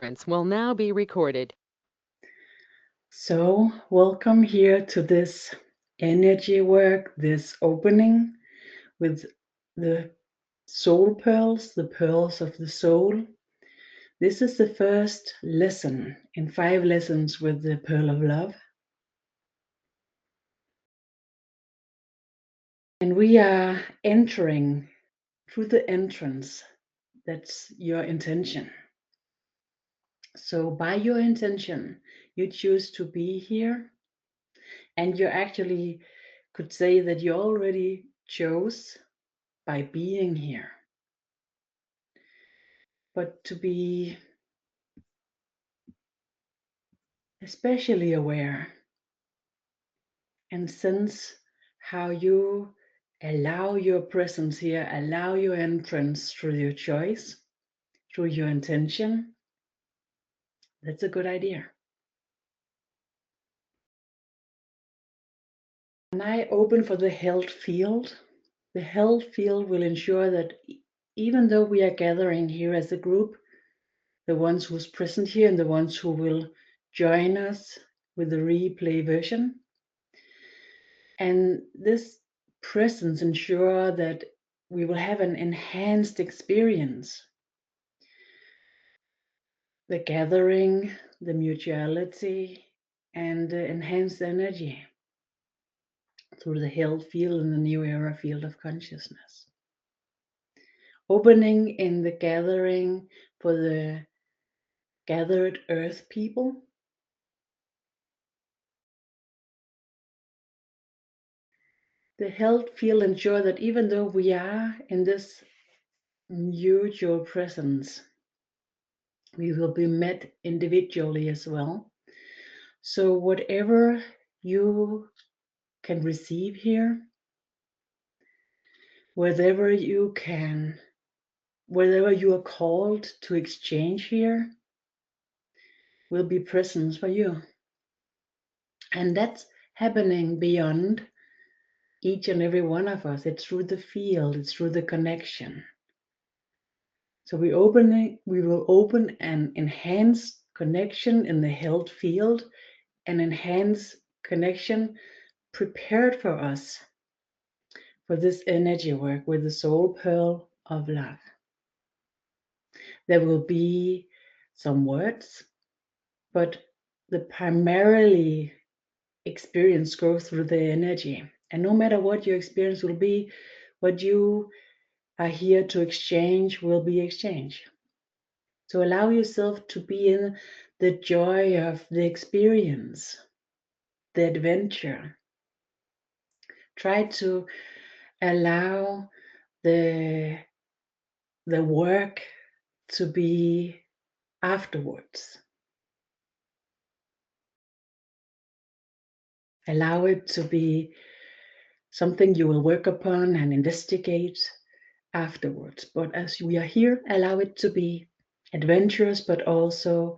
Conference will now be recorded. So, welcome here to this energy work, this opening with the soul pearls, the pearls of the soul. This is the first lesson in 5 lessons with the pearl of love. And we are entering through the entrance. That's your intention. So, by your intention, you choose to be here, and you actually could say that you already chose by being here. But to be especially aware and sense how you allow your presence here, allow your entrance through your choice, through your intention, that's a good idea. And I open for the health field. The health field will ensure that even though we are gathering here as a group, the ones who's present here and the ones who will join us with the replay version, and this presence ensure that we will have an enhanced experience. The gathering, the mutuality, and the enhanced energy through the health field and the new era field of consciousness. Opening in the gathering for the gathered earth people. The health field ensure that even though we are in this mutual presence, we will be met individually as well. So whatever you can receive here, whatever you are called to exchange here, will be present for you. And that's happening beyond each and every one of us. It's through the field, it's through the connection. So we will open an enhanced connection in the health field, an enhanced connection prepared for us for this energy work with the soul pearl of love. There will be some words, but the primarily experience goes through the energy. And no matter what your experience will be, what you are here to exchange will be exchanged. So allow yourself to be in the joy of the experience, the adventure. Try to allow the work to be afterwards. Allow it to be something you will work upon and investigate afterwards. But as we are here, allow it to be adventurous, but also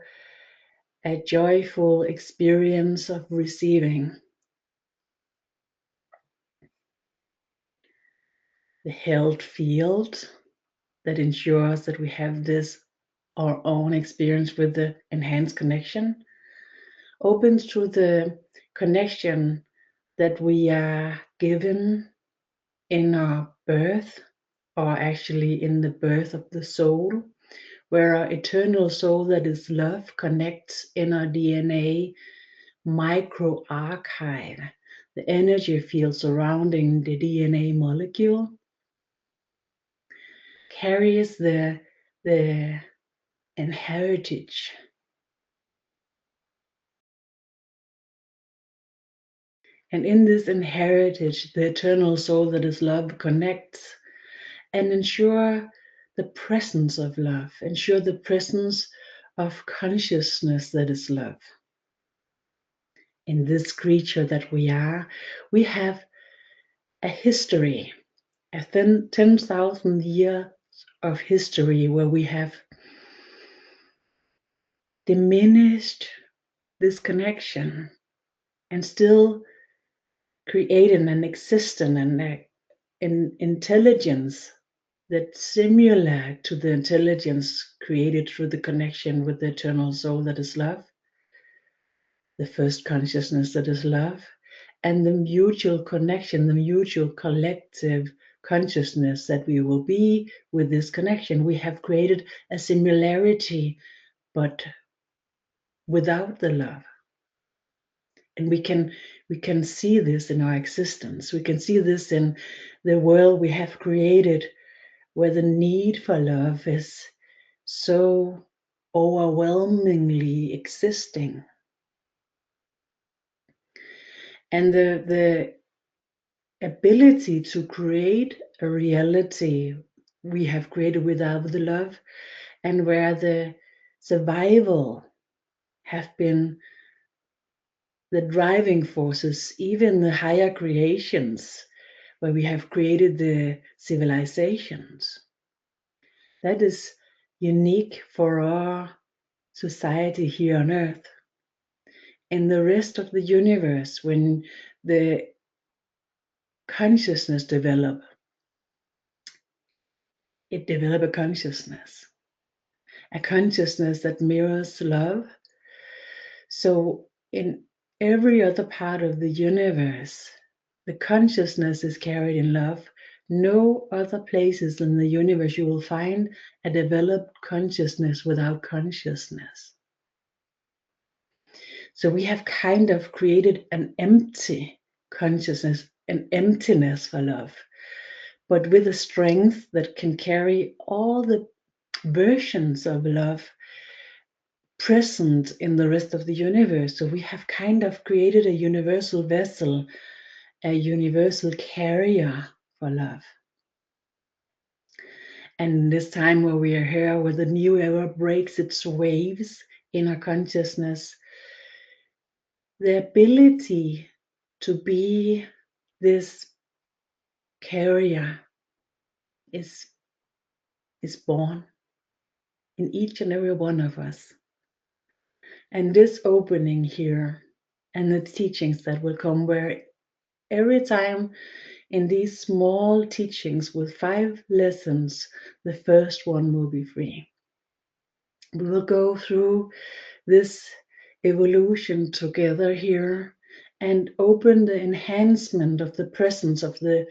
a joyful experience of receiving. The health field that ensures that we have this our own experience with the enhanced connection opens through the connection that we are given in our birth, or actually in the birth of the soul, where our eternal soul that is love connects in our DNA microarchive, the energy field surrounding the DNA molecule, carries the inheritance. And in this inheritance, the eternal soul that is love connects and ensure the presence of love, ensure the presence of consciousness that is love. In this creature that we are, we have a history, a 10,000 years of history where we have diminished this connection and still creating an existence and an intelligence that's similar to the intelligence created through the connection with the eternal soul that is love, the first consciousness that is love, and the mutual connection, the mutual collective consciousness that we will be with this connection. We have created a similarity, but without the love. And we can see this in our existence. We can see this in the world we have created, where the need for love is so overwhelmingly existing. And the ability to create a reality we have created without the love, and where the survival have been the driving forces, even the higher creations, where we have created the civilizations. That is unique for our society here on Earth. In the rest of the universe, when the consciousness develop, it develop a consciousness that mirrors love. So in every other part of the universe, the consciousness is carried in love. No other places in the universe you will find a developed consciousness without consciousness. So we have kind of created an empty consciousness, an emptiness for love, but with a strength that can carry all the versions of love present in the rest of the universe. So we have kind of created a universal vessel, a universal carrier for love. And this time where we are here, where the new era breaks its waves in our consciousness, the ability to be this carrier is born in each and every one of us. And this opening here and the teachings that will come, where every time in these small teachings with 5 lessons, the first one will be free. We will go through this evolution together here and open the enhancement of the presence of the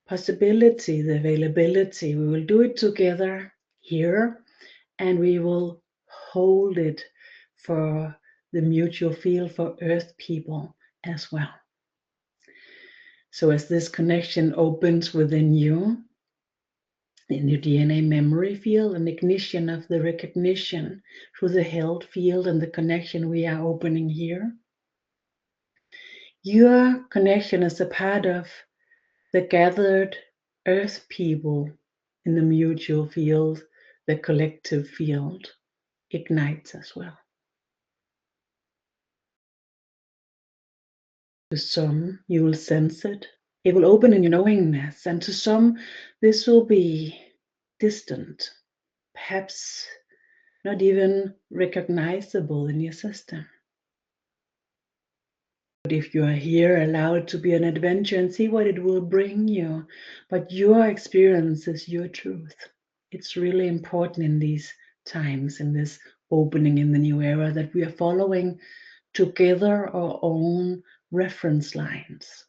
possibility, the availability. We will do it together here, and we will hold it for the mutual field for Earth people as well. So as this connection opens within you, in your DNA memory field, an ignition of the recognition through the held field and the connection we are opening here, your connection is a part of the gathered Earth people in the mutual field, the collective field ignites as well. To some, you will sense it. It will open in your knowingness, and to some, this will be distant, perhaps not even recognizable in your system. But if you are here, allow it to be an adventure and see what it will bring you. But your experience is your truth. It's really important in these times, in this opening in the new era, that we are following together our own reference lines.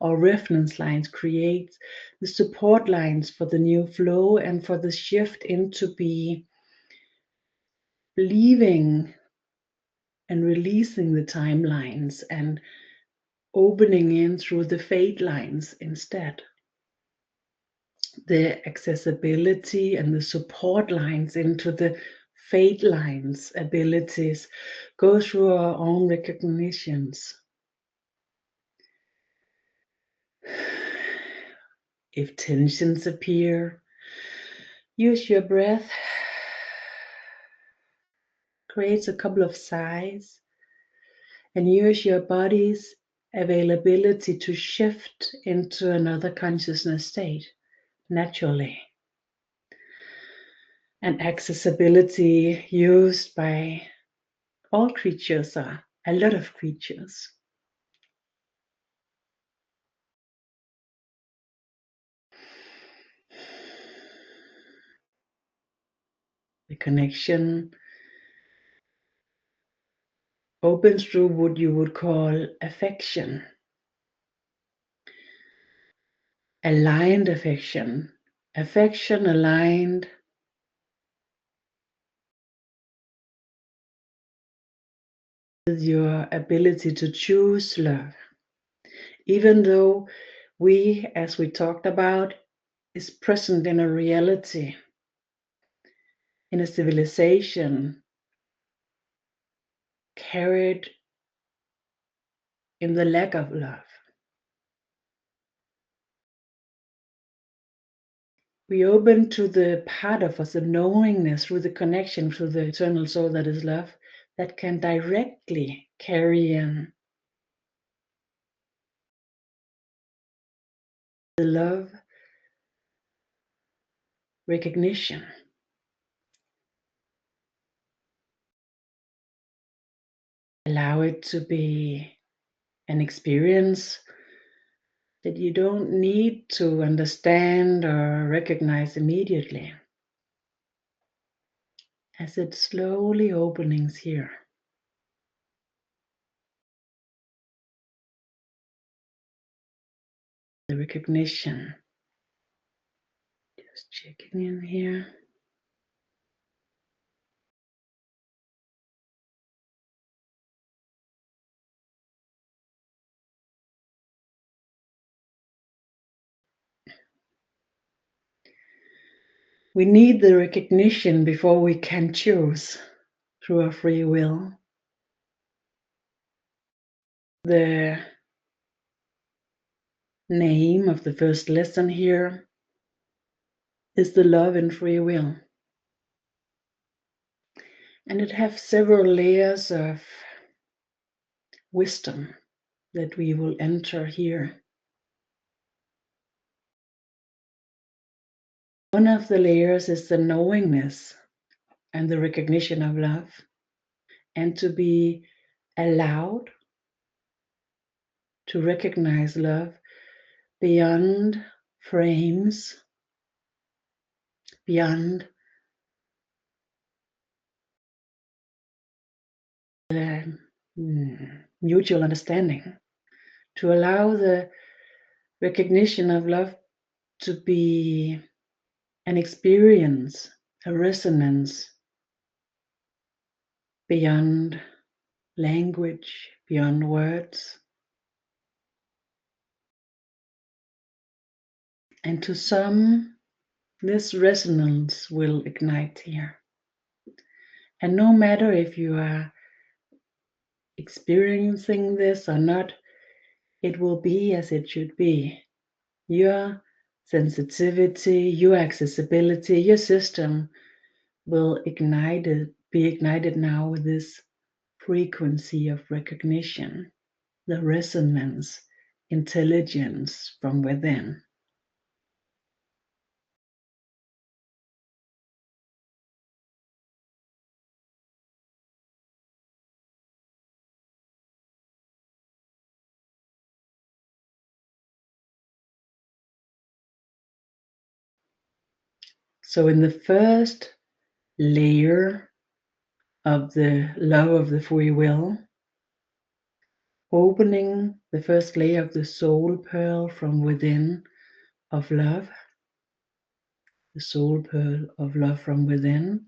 Our reference lines create the support lines for the new flow and for the shift into leaving and releasing the timelines and opening in through the fate lines instead. The accessibility and the support lines into the fate lines abilities go through our own recognitions. If tensions appear, use your breath, create a couple of sighs, and use your body's availability to shift into another consciousness state naturally. And accessibility used by all creatures, are a lot of creatures. The connection opens through what you would call affection, aligned affection, affection aligned with your ability to choose love. Even though we, as we talked about, is present in a reality, in a civilization carried in the lack of love. We open to the part of us, the knowingness through the connection through the eternal soul that is love, that can directly carry in the love recognition. Allow it to be an experience that you don't need to understand or recognize immediately, as it slowly opens here. The recognition. Just checking in here. We need the recognition before we can choose through our free will. The name of the first lesson here is the love and free will. And it has several layers of wisdom that we will enter here. One of the layers is the knowingness and the recognition of love, and to be allowed to recognize love beyond frames, beyond the mutual understanding, to allow the recognition of love to be an experience, a resonance beyond language, beyond words. And to some, this resonance will ignite here. And no matter if you are experiencing this or not, it will be as it should be. Your sensitivity, your accessibility, your system will be ignited now with this frequency of recognition, the resonance, intelligence from within. So in the first layer of the love of the free will, opening the first layer of the soul pearl from within of love, the soul pearl of love from within,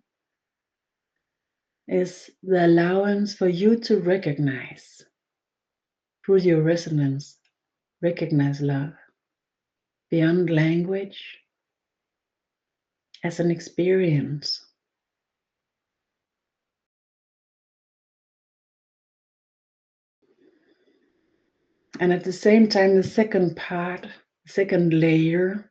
is the allowance for you to recognize through your resonance, recognize love beyond language as an experience. And at the same time, the second part, the second layer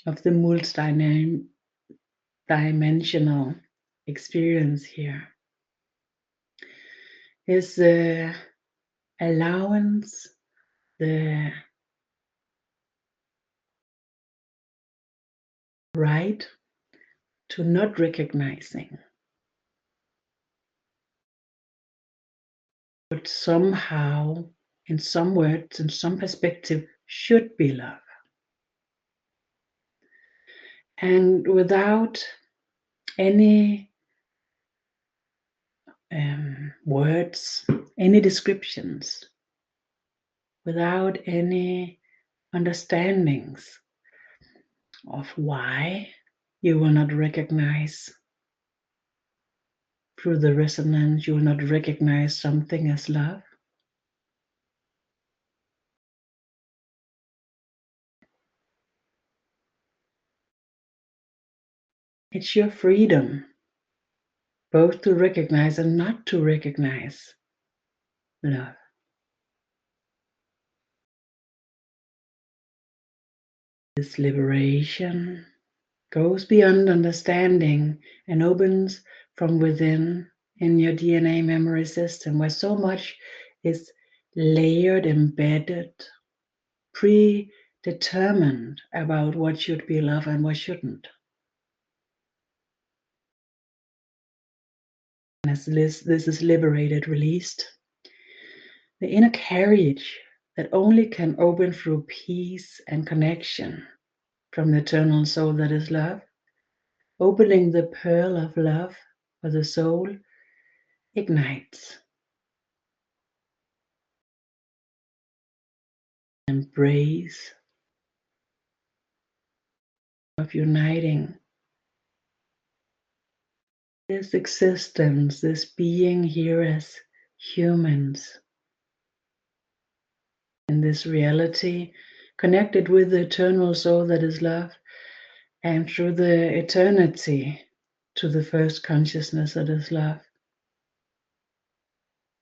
of the multi-dimensional experience here is the allowance, the right to not recognizing what somehow, in some words, in some perspective, should be love. And without any words, any descriptions, without any understandings of why you will not recognize through the resonance, you will not recognize something as love. It's your freedom both to recognize and not to recognize love. This liberation goes beyond understanding and opens from within in your DNA memory system, where so much is layered, embedded, predetermined about what should be love and what shouldn't. As this is liberated, released, the inner carriage that only can open through peace and connection from the eternal soul that is love, opening the pearl of love for the soul, ignites. Embrace of uniting this existence, this being here as humans in this reality, connected with the eternal soul that is love, and through the eternity to the first consciousness that is love.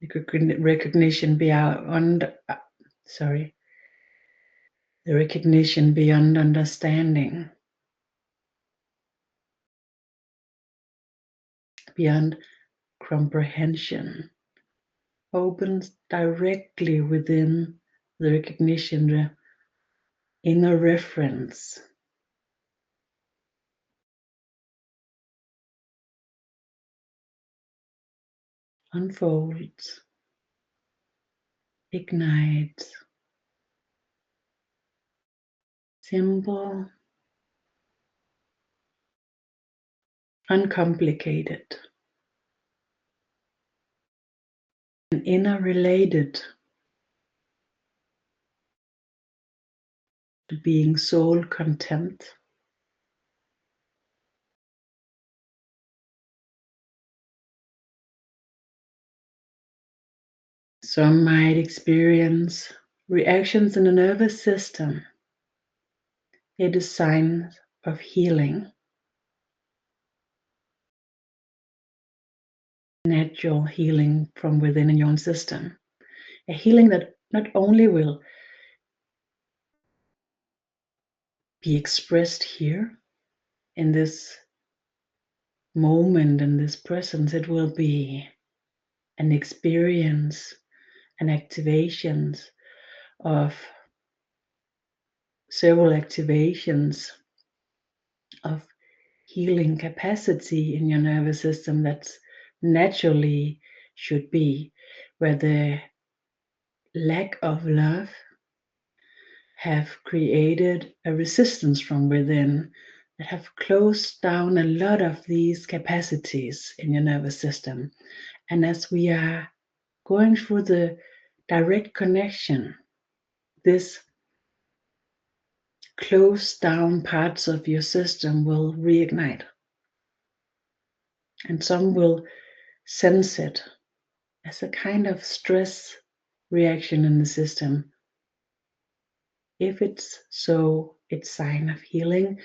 The recognition beyond, the recognition beyond understanding, beyond comprehension, opens directly within the recognition, the inner reference. Unfolds, ignites, simple, uncomplicated, and interrelated to being soul content. Some might experience reactions in the nervous system. It is signs of healing. Natural healing from within in your own system. A healing that not only will be expressed here in this moment, in this presence, it will be an experience, an activations of several activations of healing capacity in your nervous system that's naturally should be, where the lack of love have created a resistance from within that have closed down a lot of these capacities in your nervous system. And as we are going through the direct connection, this closed down parts of your system will reignite. And some will sense it as a kind of stress reaction in the system. If it's so, it's sign of healing,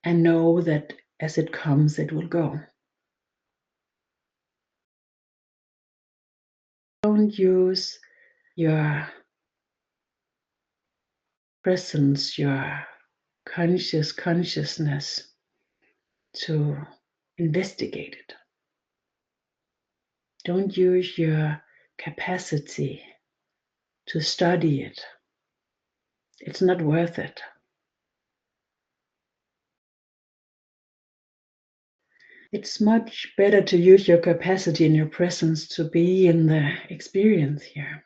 and know that as it comes, it will go. Don't use your presence, your consciousness to investigate it. Don't use your capacity to study it. It's not worth it. It's much better to use your capacity and your presence to be in the experience here.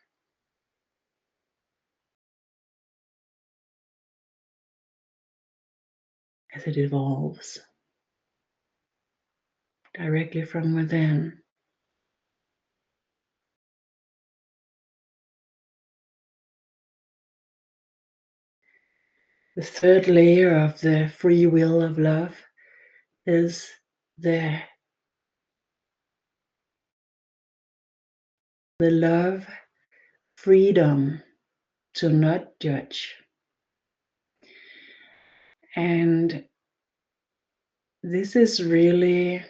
As it evolves. directly from within. The third layer of the free will of love is the love freedom to not judge. And this is really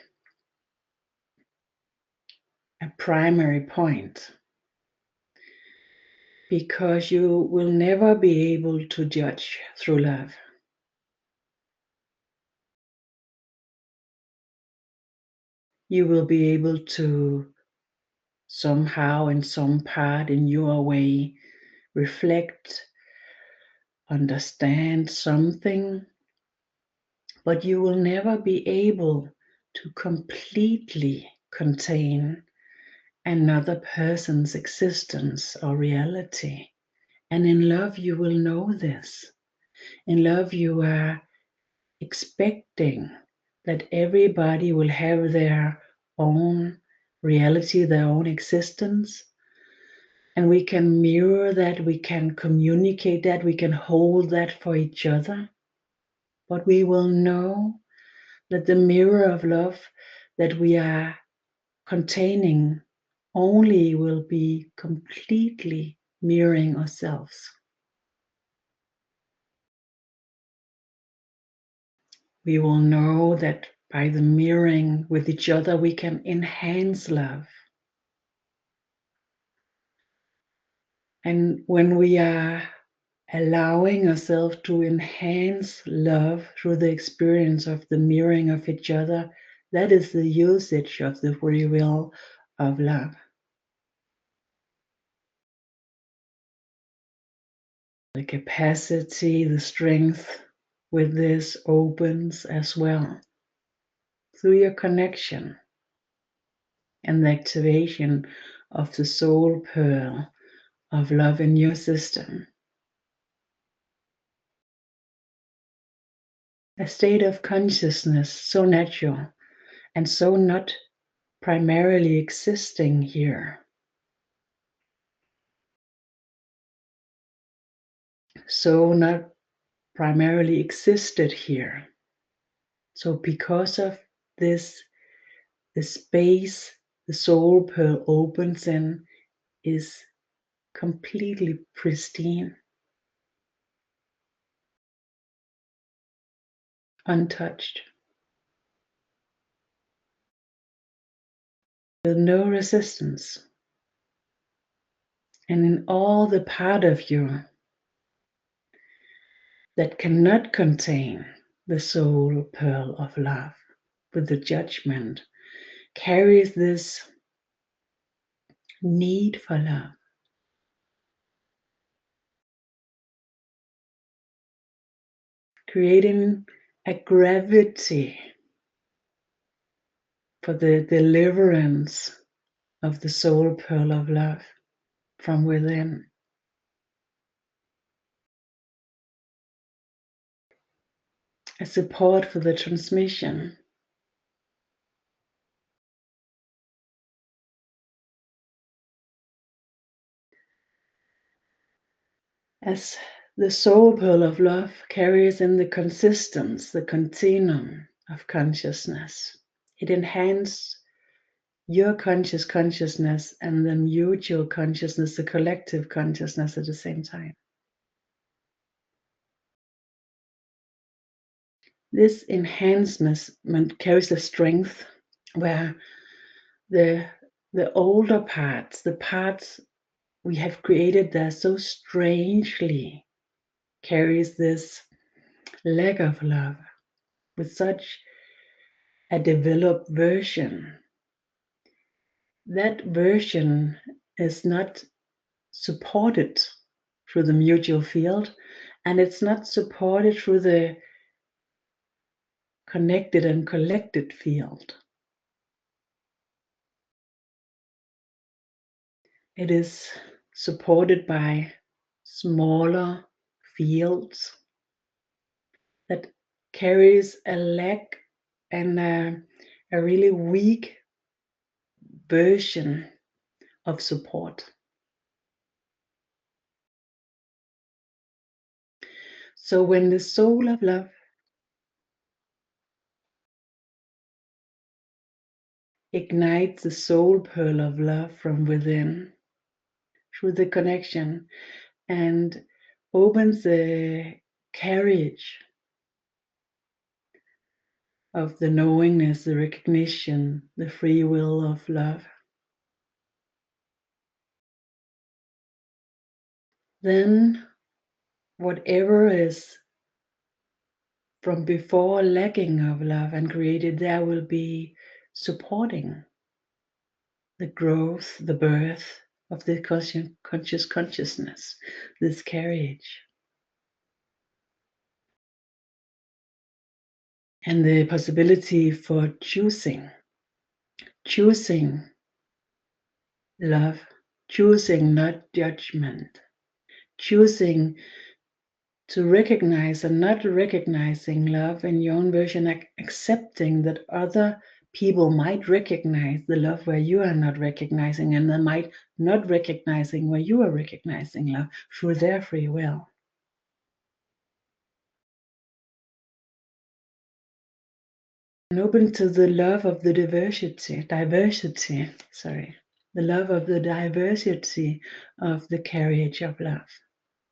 a primary point, because you will never be able to judge through love. You will be able to somehow, in some part, in your way, reflect, understand something, but you will never be able to completely contain another person's existence or reality. And in love, you will know this. In love, you are expecting that everybody will have their own reality, their own existence. And we can mirror that, we can communicate that, we can hold that for each other. But we will know that the mirror of love that we are containing only will be completely mirroring ourselves. We will know that by the mirroring with each other, we can enhance love. And when we are allowing ourselves to enhance love through the experience of the mirroring of each other, that is the usage of the free will of love. The capacity, the strength with this opens as well through your connection and the activation of the soul pearl of love in your system. A state of consciousness so natural and so not primarily existing here. So not primarily existed here. So because of this, the space the soul pearl opens in is completely pristine, untouched, with no resistance. And in all the part of you that cannot contain the soul pearl of love with the judgment, carries this need for love, creating a gravity for the deliverance of the soul pearl of love from within. A support for the transmission. As the soul pearl of love carries in the consistence, the continuum of consciousness, it enhances your consciousness and the mutual consciousness, the collective consciousness at the same time. This enhancement carries a strength where the older parts, the parts we have created that so strangely carries this lack of love with such a developed version. That version is not supported through the mutual field, and it's not supported through the connected and collected field. It is supported by smaller fields that carries a lack and a really weak version of support. So when the soul of love ignites the soul pearl of love from within through the connection and opens the carriage of the knowingness, the recognition, the free will of love, then whatever is from before lacking of love and created there will be supporting the growth, the birth of the conscious consciousness, this carriage. And the possibility for choosing love, choosing not judgment, choosing to recognize and not recognizing love in your own version, accepting that other people might recognize the love where you are not recognizing, and they might not recognizing where you are recognizing love through their free will. And open to the love of the the love of the diversity of the carriage of love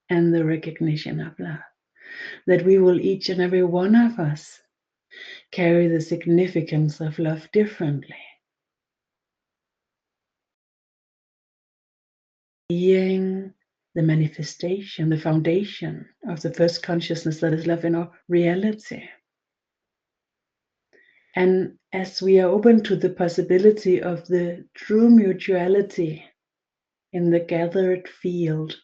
and the recognition of love. That we will, each and every one of us, carry the significance of love differently. Being the manifestation, the foundation of the first consciousness that is love in our reality. And as we are open to the possibility of the true mutuality in the gathered field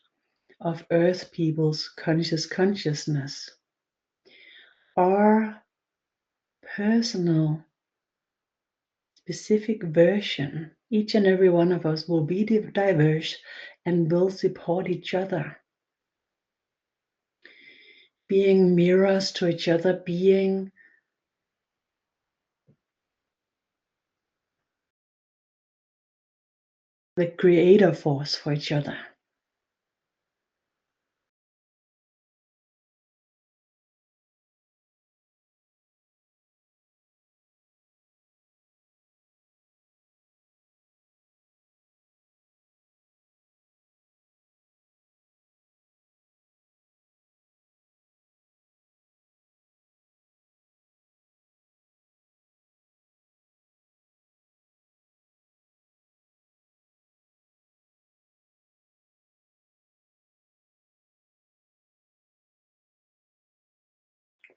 of Earth people's conscious consciousness, our personal specific version, each and every one of us will be diverse and will support each other. Being mirrors to each other, being the creator force for each other.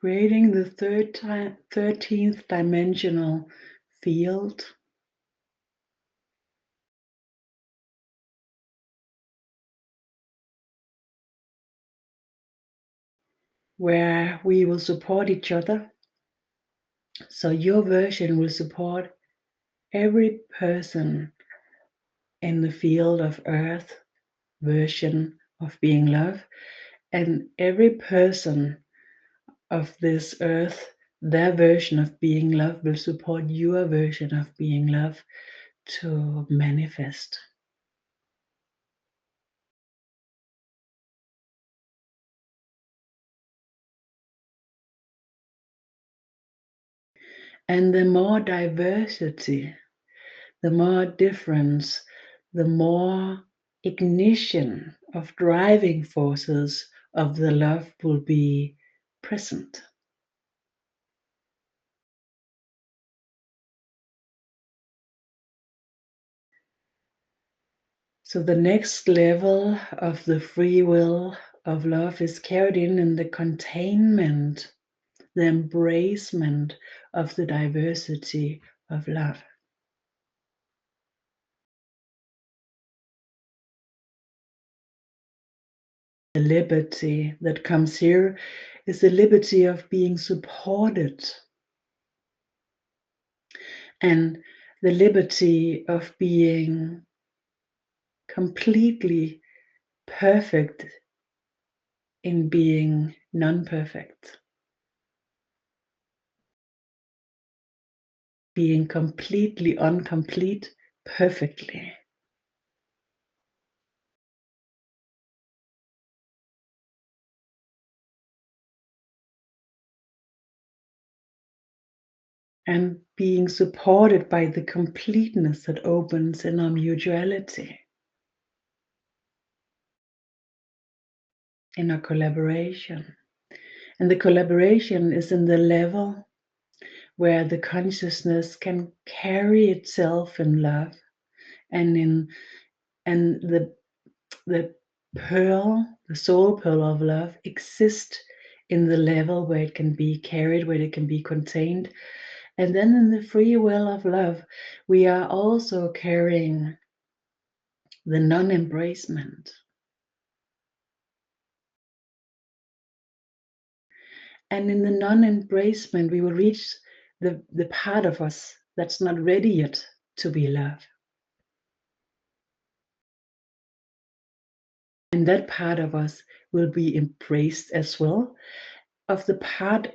Creating the 13th dimensional field where we will support each other. So your version will support every person in the field of Earth version of being love, and every person of this Earth, their version of being love will support your version of being love to manifest. And the more diversity, the more difference, the more ignition of driving forces of the love will be present. So the next level of the free will of love is carried in the containment, the embracement of the diversity of love. The liberty that comes here is the liberty of being supported and the liberty of being completely perfect in being non-perfect. being completely incomplete perfectly. And being supported by the completeness that opens in our mutuality, in our collaboration. And the collaboration is in the level where the consciousness can carry itself in love, and the pearl, the soul pearl of love, exists in the level where it can be carried, where it can be contained. And then in the free will of love, we are also carrying the non-embracement. And in the non-embracement, we will reach the part of us that's not ready yet to be love. And that part of us will be embraced as well, of the part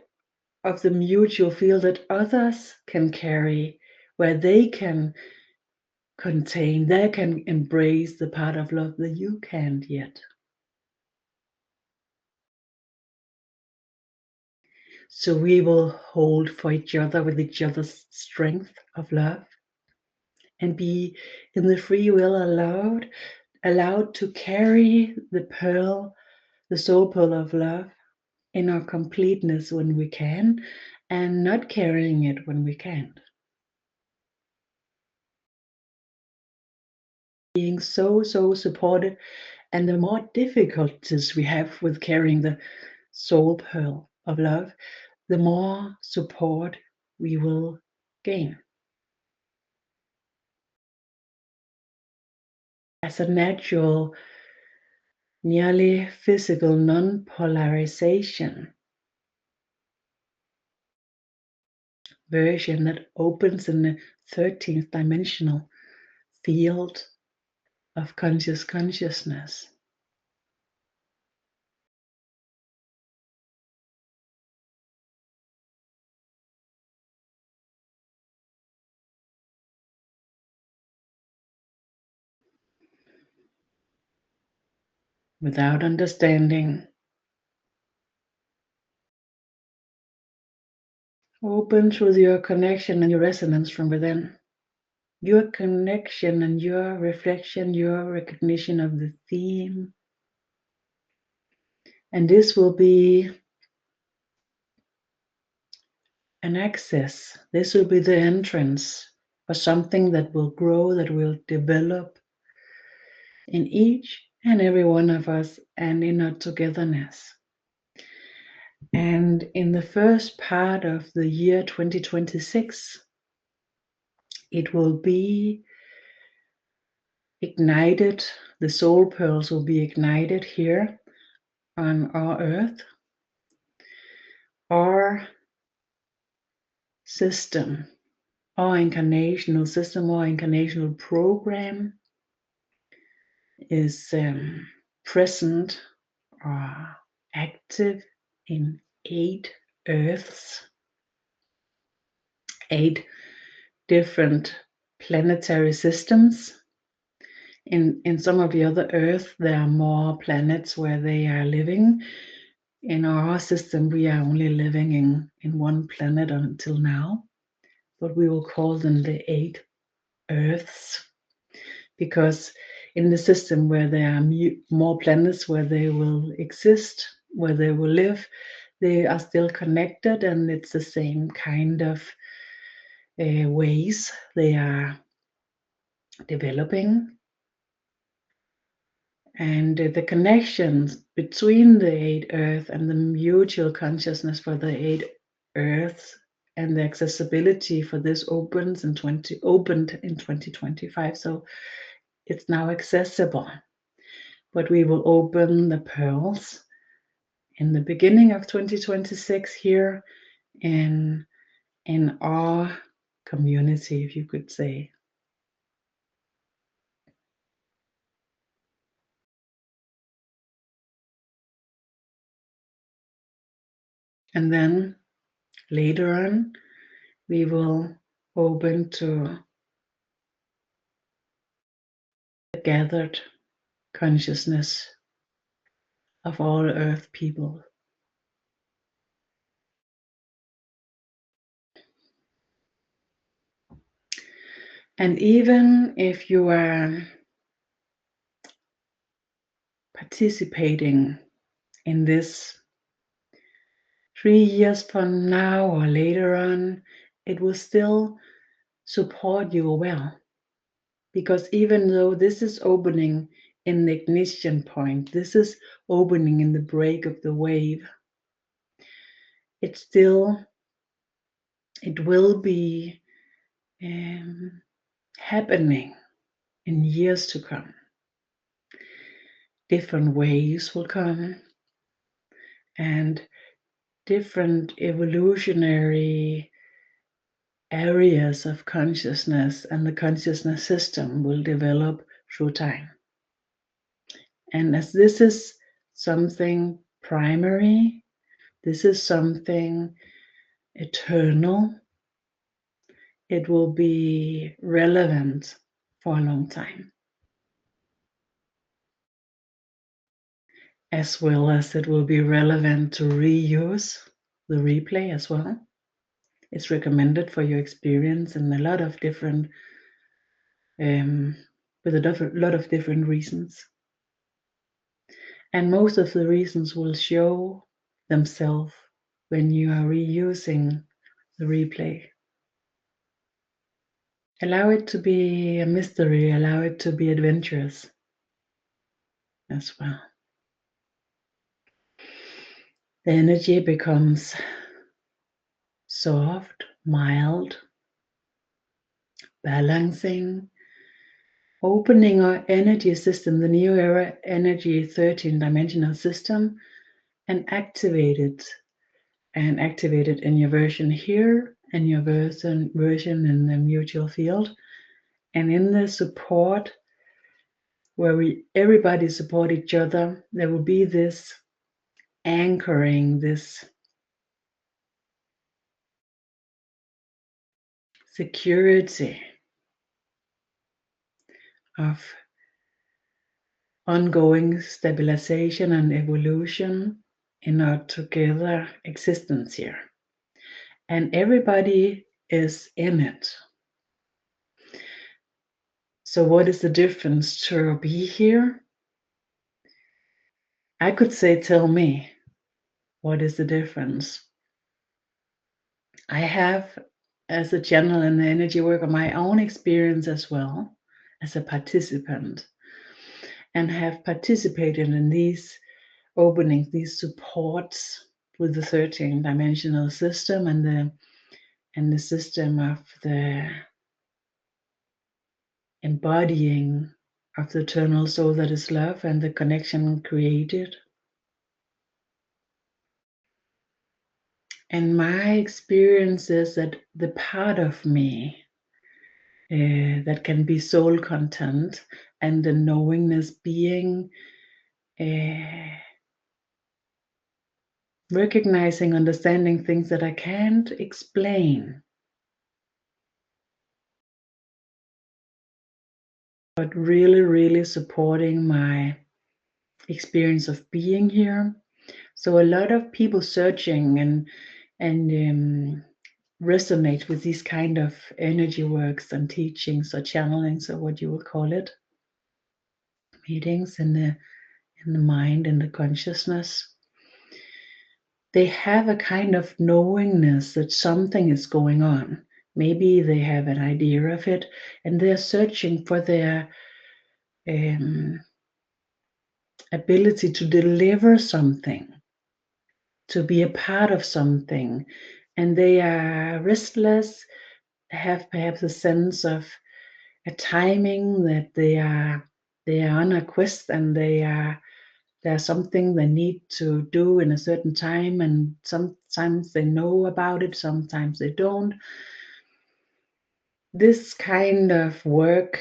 of the mutual field that others can carry, where they can contain, they can embrace the part of love that you can't yet. So we will hold for each other with each other's strength of love, and be in the free will allowed to carry the pearl, the soul pearl of love, in our completeness when we can, and not carrying it when we can't. Being so supported, and the more difficulties we have with carrying the soul pearl of love, the more support we will gain. As a natural, nearly physical non-polarization version that opens in the 13th dimensional field of consciousness. Without understanding, open through your connection and your resonance from within. Your connection and your reflection, your recognition of the theme. And this will be an access. This will be the entrance for something that will grow, that will develop in each and every one of us, and in our togetherness. And in the first part of the year 2026, it will be ignited. The soul pearls will be ignited here on our earth. Our system, our incarnational system, our incarnational program is present or active in 8 earths, 8 different planetary systems. In some of the other earth, there are more planets where they are living. In our system, we are only living in one planet until now, but we will call them the 8 earths, because in the system where there are more planets where they will exist, where they will live, they are still connected, and it's the same kind of ways they are developing. And the connections between the 8 earth and the mutual consciousness for the 8 earths, and the accessibility for this opened in 2025. So it's now accessible. But we will open the pearls in the beginning of 2026 here in our community, if you could say. And then later on, we will open to the gathered consciousness of all earth people. And even if you are participating in this 3 years from now or later on, it will still support you well. Because even though this is opening in the ignition point, this is opening in the break of the wave, it will be happening in years to come. Different waves will come, and different evolutionary areas of consciousness and the consciousness system will develop through time. And as this is something primary, this is something eternal, it will be relevant for a long time. As well as it will be relevant to reuse the replay as well. It's recommended for your experience in a lot of different, with a lot of different reasons. And most of the reasons will show themselves when you are reusing the replay. Allow it to be a mystery, allow it to be adventurous as well. The energy becomes soft, mild, balancing, opening our energy system, the new era energy 13-dimensional system, and activate it in your version here and your version in the mutual field, and in the support where everybody support each other. There will be this anchoring, this security of ongoing stabilization and evolution in our together existence here. And everybody is in it. So what is the difference to be here? I could say, tell me, what is the difference? I have, as a channel in the energy worker, my own experience as well as a participant, and have participated in these openings, these supports with the 13-dimensional system and the system of the embodying of the eternal soul that is love and the connection created. And my experience is that the part of me that can be soul content and the knowingness being recognizing, understanding things that I can't explain, but really, really supporting my experience of being here. So a lot of people searching and resonate with these kind of energy works and teachings or channelings, or what you would call it, meetings in the mind and the consciousness. They have a kind of knowingness that something is going on. Maybe they have an idea of it, and they're searching for their ability to deliver something, to be a part of something, and they are restless, have perhaps a sense of a timing that they are on a quest, and there's something they need to do in a certain time, and sometimes they know about it, sometimes they don't. This kind of work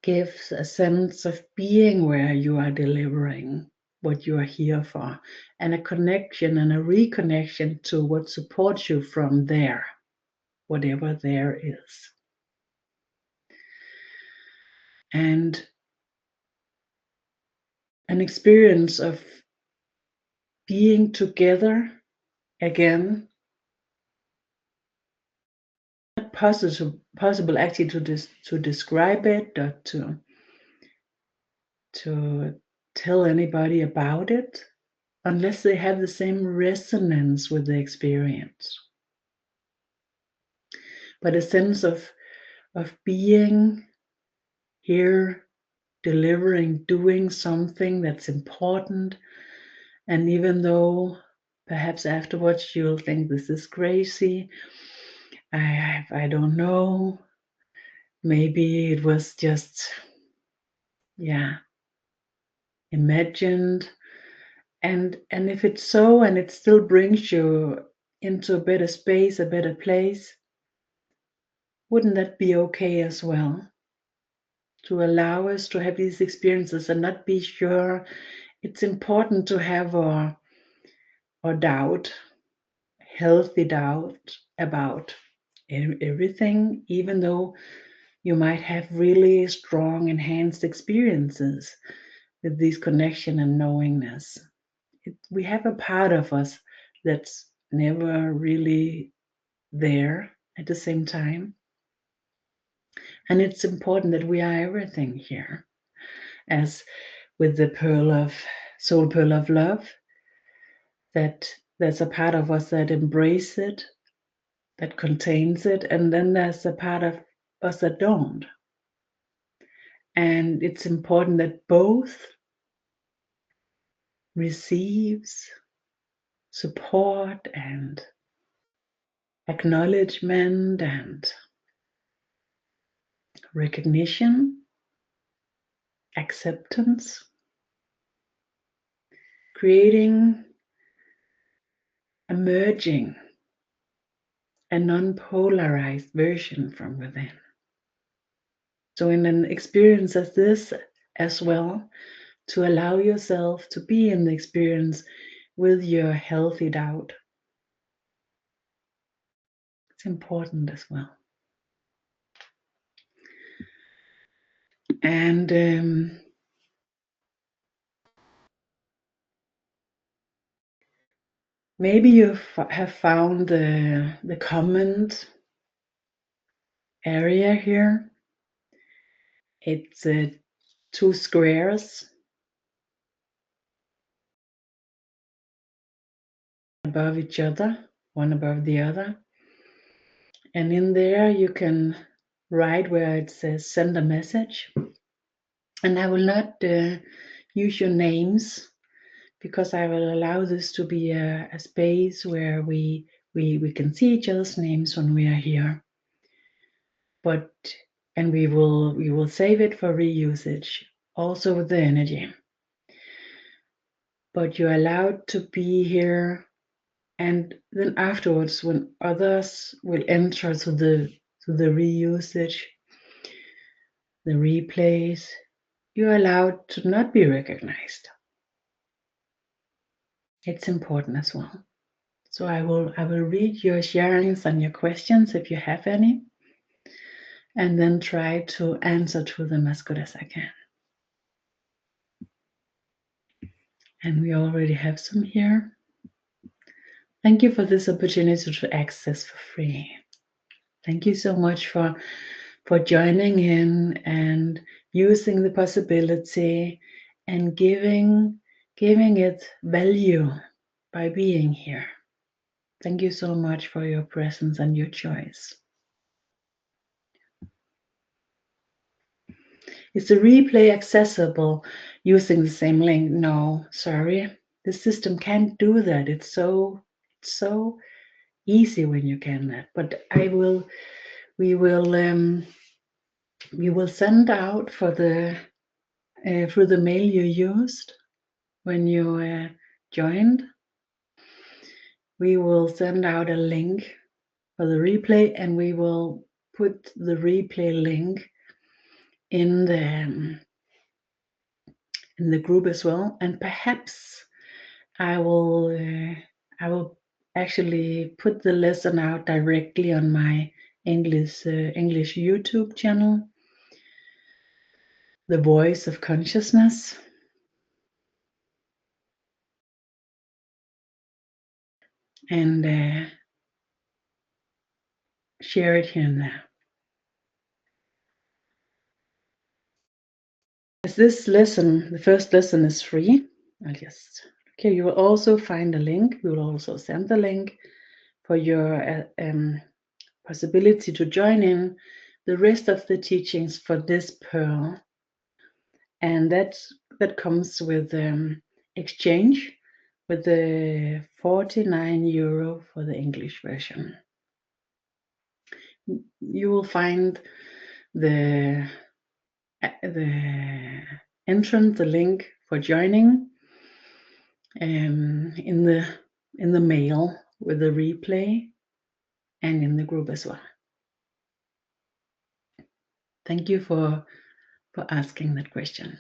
gives a sense of being where you are delivering what you are here for, and a connection and a reconnection to what supports you from there. whatever there is. And an experience of being together again, not possible actually to describe it or to tell anybody about it unless they have the same resonance with the experience. But a sense of being here, delivering, doing something that's important. And even though perhaps afterwards you'll think this is crazy, I don't know, maybe it was just, imagined. And if it's so, and it still brings you into a better space, a better place, wouldn't that be okay as well? To allow us to have these experiences and not be sure. It's important to have our doubt, healthy doubt about everything, even though you might have really strong enhanced experiences with this connection and knowingness. We have a part of us that's never really there at the same time. And it's important that we are everything here. As with the soul pearl of love, that there's a part of us that embraces it, that contains it, and then there's a part of us that don't. And it's important that both receives support and acknowledgement and recognition, acceptance, creating, emerging a non-polarized version from within. So in an experience as this as well, to allow yourself to be in the experience with your healthy doubt. It's important as well. And maybe you have found the comment area here. It's 2 squares above each other, one above the other. And in there you can write where it says send a message. And I will not use your names because I will allow this to be a space where we can see each other's names when we are here. And we will save it for reusage, also with the energy. But you're allowed to be here, and then afterwards, when others will enter to the reusage, the replays, you're allowed to not be recognized. It's important as well. So I will read your sharings and your questions if you have any, and then try to answer to them as good as I can. And we already have some here. Thank you for this opportunity to access for free. Thank you so much for joining in and using the possibility and giving it value by being here. Thank you so much for your presence and your choice. Is the replay accessible using the same link? No, sorry. The system can't do that. It's so easy when you can that. But we will send out for through the mail you used when you joined. We will send out a link for the replay, and we will put the replay link in the group as well. And perhaps I will actually put the lesson out directly on my English YouTube channel, The Voice of Consciousness. And share it here and there. As this lesson, the first lesson is free, okay, you will also find a link. We will also send the link for your possibility to join in the rest of the teachings for this pearl. And that comes with exchange with the €49 for the English version. You will find the entrance, the link for joining in the mail with the replay and in the group as well. Thank you for asking that question.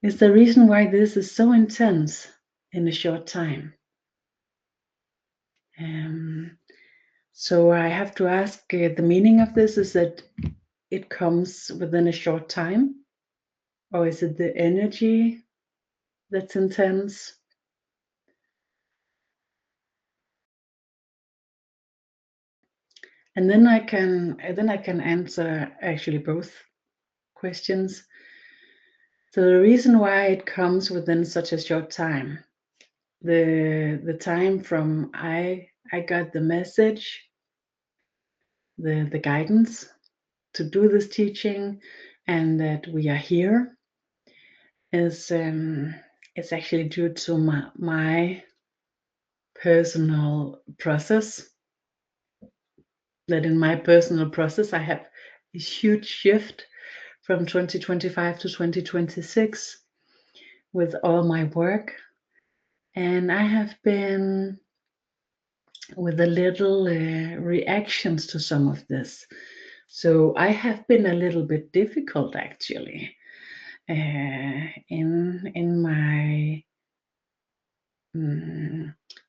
Is the reason why this is so intense in a short time? So I have to ask, the meaning of this is that it comes within a short time, or is it the energy that's intense? And then I can answer actually both questions. So the reason why it comes within such a short time, the time from I got the message, the guidance to do this teaching, and that we are here, is it's actually due to my personal process. That in my personal process, I have a huge shift from 2025 to 2026 with all my work. And I have been with a little reactions to some of this. So I have been a little bit difficult actually in my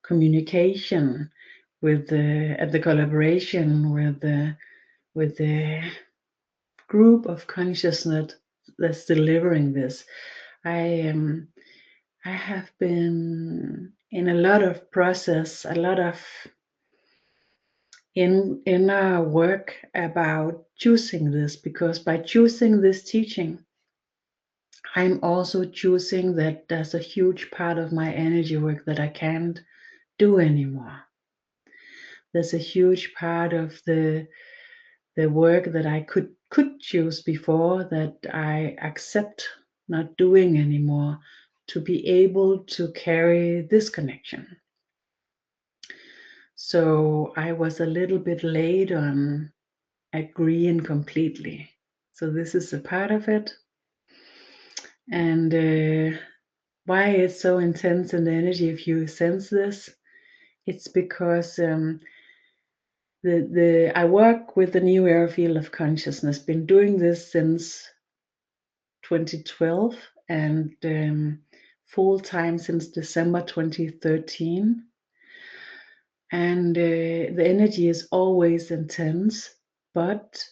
communication with the collaboration with the group of consciousness that's delivering this. I have been in a lot of process, a lot of in our work about choosing this, because by choosing this teaching, I'm also choosing that there's a huge part of my energy work that I can't do anymore. There's a huge part of the work that I could choose before that I accept not doing anymore, to be able to carry this connection. So I was a little bit late on agreeing completely. So this is a part of it. And why it's so intense in the energy, if you sense this, it's because I work with the new era field of consciousness, been doing this since 2012 and full time since December 2013. And the energy is always intense, but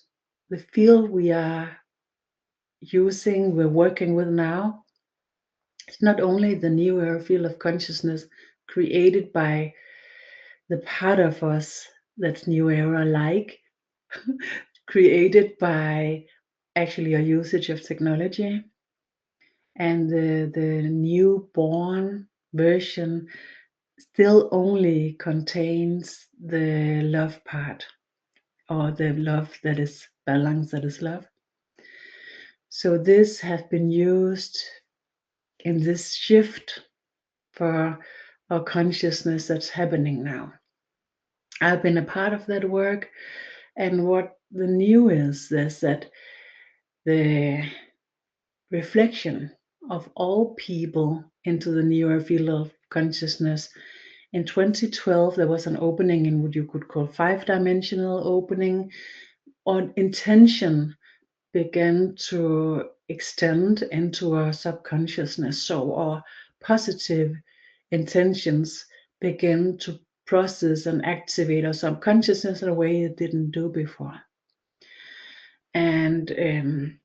the field we're working with now, it's not only the new era field of consciousness created by the part of us that's new era like, created by actually a usage of technology, and the newborn version still only contains the love part, or the love that is balance, that is love. So this has been used in this shift for our consciousness that's happening now. I've been a part of that work, and what the new is that the reflection of all people into the newer field of consciousness. In 2012, there was an opening in what you could call 5-dimensional opening, or intention began to extend into our subconsciousness. So our positive intentions begin to process and activate our subconsciousness in a way it didn't do before. And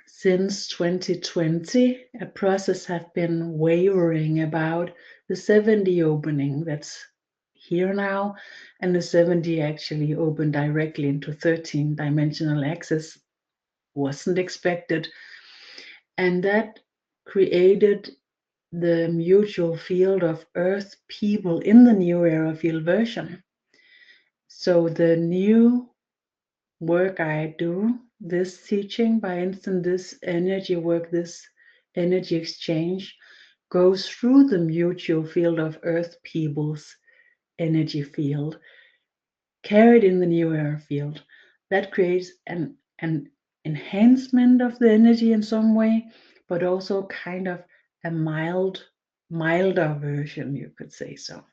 since 2020, a process has been wavering about the 7D opening that's here now, and the 7D actually opened directly into 13-dimensional access. Wasn't expected. And that created the mutual field of Earth people in the new era field version. So the new work I do, this teaching, by instance, this energy work, this energy exchange, goes through the mutual field of Earth people's energy field, carried in the new era field. That creates an enhancement of the energy in some way, but also kind of a milder version, you could say so.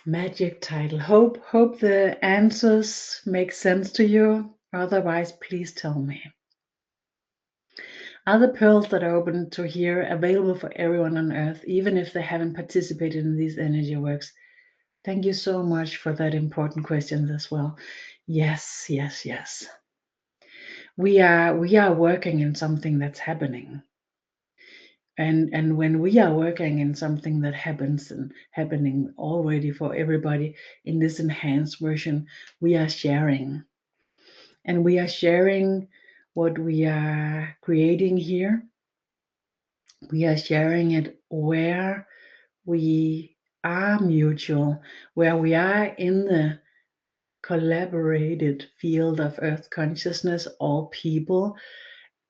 Magic title. Hope the answers make sense to you. Otherwise, please tell me. Are the pearls that are open to here available for everyone on Earth, even if they haven't participated in these energy works? Thank you so much for that important question as well. Yes. We are working in something that's happening. And when we are working in something that happens and happening already for everybody in this enhanced version, we are sharing. And we are sharing what we are creating here. We are sharing it where we are mutual, where we are in the collaborated field of Earth consciousness, all people,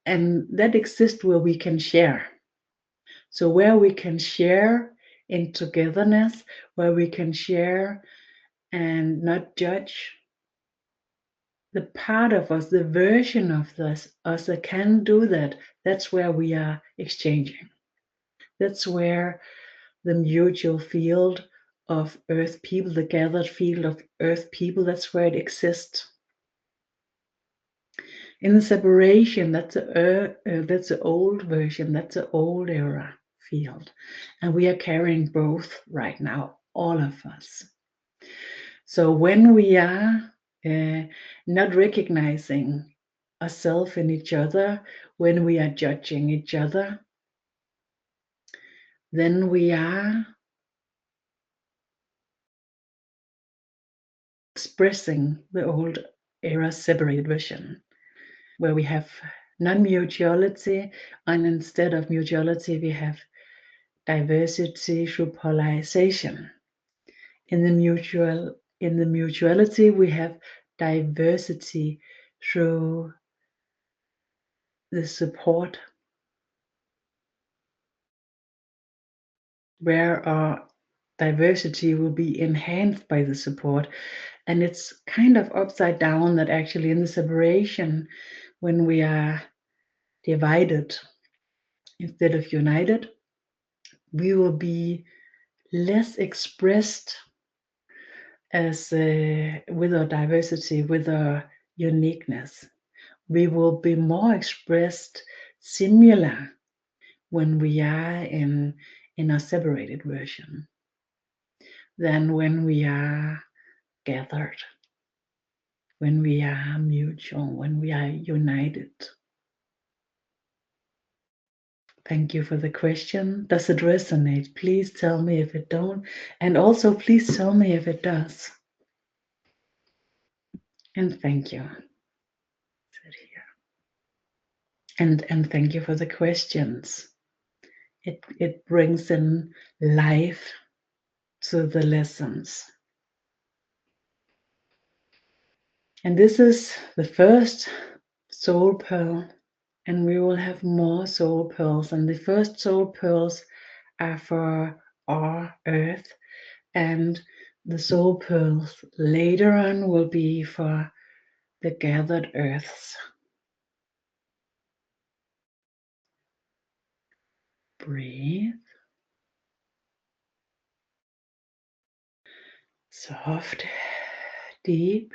and that exists where we can share. So where we can share in togetherness, where we can share and not judge, the part of us, the version of us that can do that, that's where we are exchanging. That's where the mutual field of Earth people, the gathered field of Earth people, that's where it exists. In the separation, that's the old version, that's the old era field. And we are carrying both right now, all of us. So when we are not recognizing ourselves in each other, when we are judging each other, then we are expressing the old era separated version, where we have non-mutuality, and instead of mutuality, we have diversity through polarization. In the mutuality, we have diversity through the support, where our diversity will be enhanced by the support. And it's kind of upside down that actually in the separation, when we are divided instead of united, we will be less expressed as with our diversity, with our uniqueness. We will be more expressed similar when we are in a separated version than when we are gathered, when we are mutual, when we are united. Thank you for the question. Does it resonate? Please tell me if it don't. And also please tell me if it does. And thank you. And thank you for the questions. It brings in life to the lessons. And this is the first soul pearl, and we will have more soul pearls. And the first soul pearls are for our earth, and the soul pearls later on will be for the gathered earths. Breathe. Soft, deep,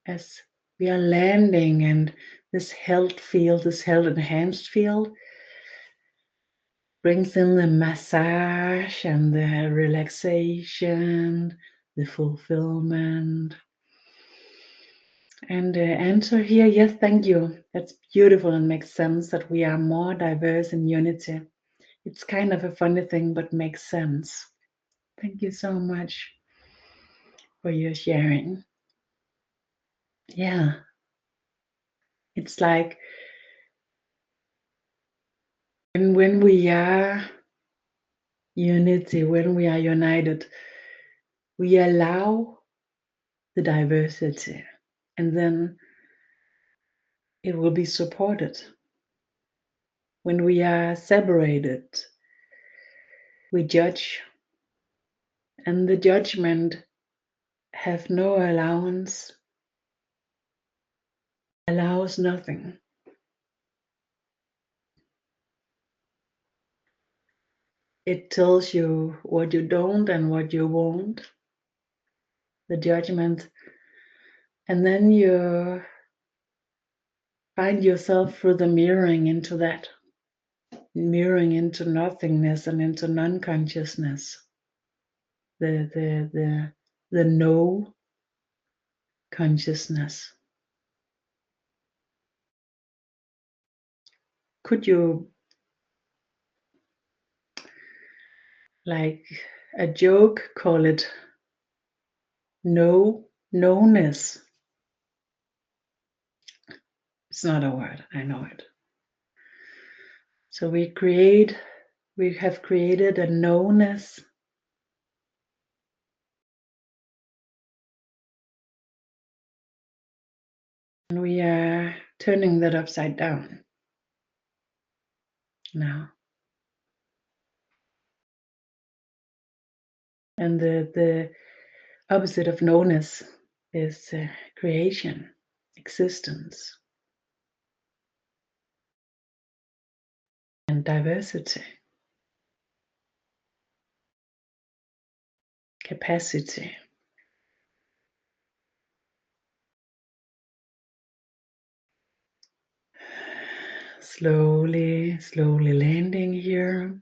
as we are landing, and this held field, this held enhanced field, brings in the massage and the relaxation, the fulfillment. And answer here, yes, thank you. That's beautiful and makes sense that we are more diverse in unity. It's kind of a funny thing, but makes sense. Thank you so much for your sharing. Yeah, it's like when we are unity, when we are united, we allow the diversity, and then it will be supported. When we are separated, we judge, and the judgment have no allowance, allows nothing. It tells you what you don't and what you won't, the judgment, and then you find yourself through the mirroring into that, mirroring into nothingness and into non-consciousness, the no consciousness. Could you, like a joke, call it no knownness? It's not a word, I know it. So we have created a knownness, and we are turning that upside down now. And the opposite of knownness is creation, existence, and diversity, capacity. Slowly, slowly landing here.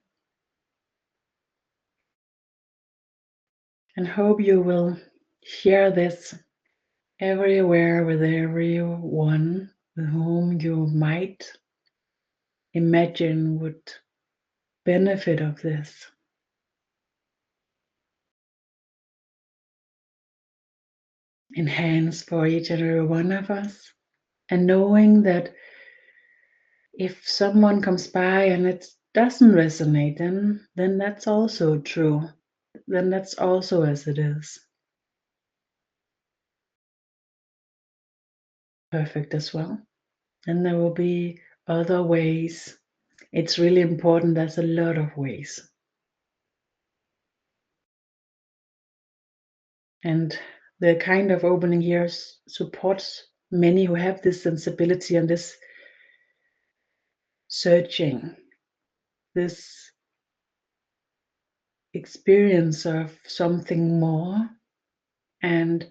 And hope you will share this everywhere with everyone with whom you might imagine would benefit of this. Enhance for each and every one of us. And knowing that if someone comes by and it doesn't resonate, then that's also true. Then that's also as it is. Perfect as well. And there will be other ways. It's really important. There's a lot of ways. And the kind of opening here supports many who have this sensibility and this searching, this experience of something more. And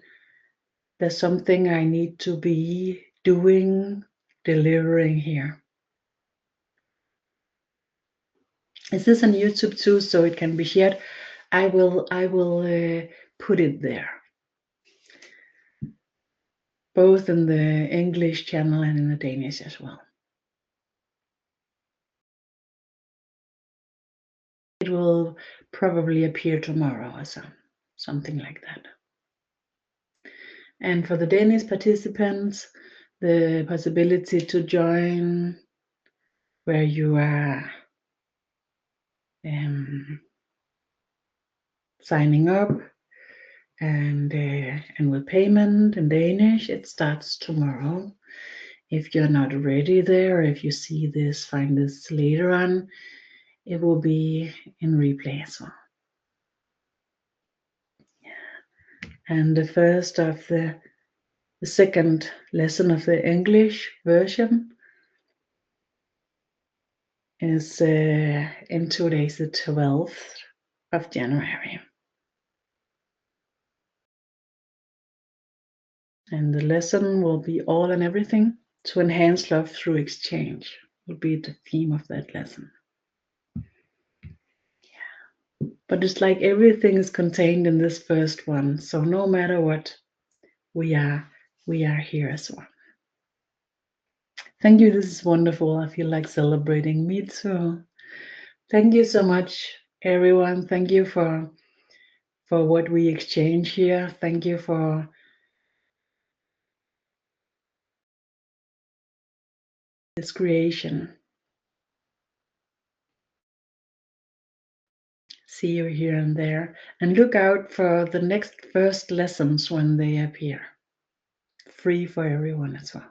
there's something I need to be doing, delivering here. Is this on YouTube too, so it can be shared? I will put it there, both in the English channel and in the Danish as well. It will probably appear tomorrow or something like that. And for the Danish participants, the possibility to join where you are signing up and with payment in Danish, it starts tomorrow. If you're not ready there, if you see this, find this later on, it will be in replay as well. And the second lesson of the English version is in 2 days, the 12th of January. And the lesson will be all and everything to enhance love through exchange, will be the theme of that lesson. But it's like everything is contained in this first one. So no matter what, we are here as well. Thank you. This is wonderful. I feel like celebrating. Me too. Thank you so much, everyone. Thank you for what we exchange here. Thank you for this creation. See you here and there. And look out for the next first lessons when they appear. Free for everyone as well.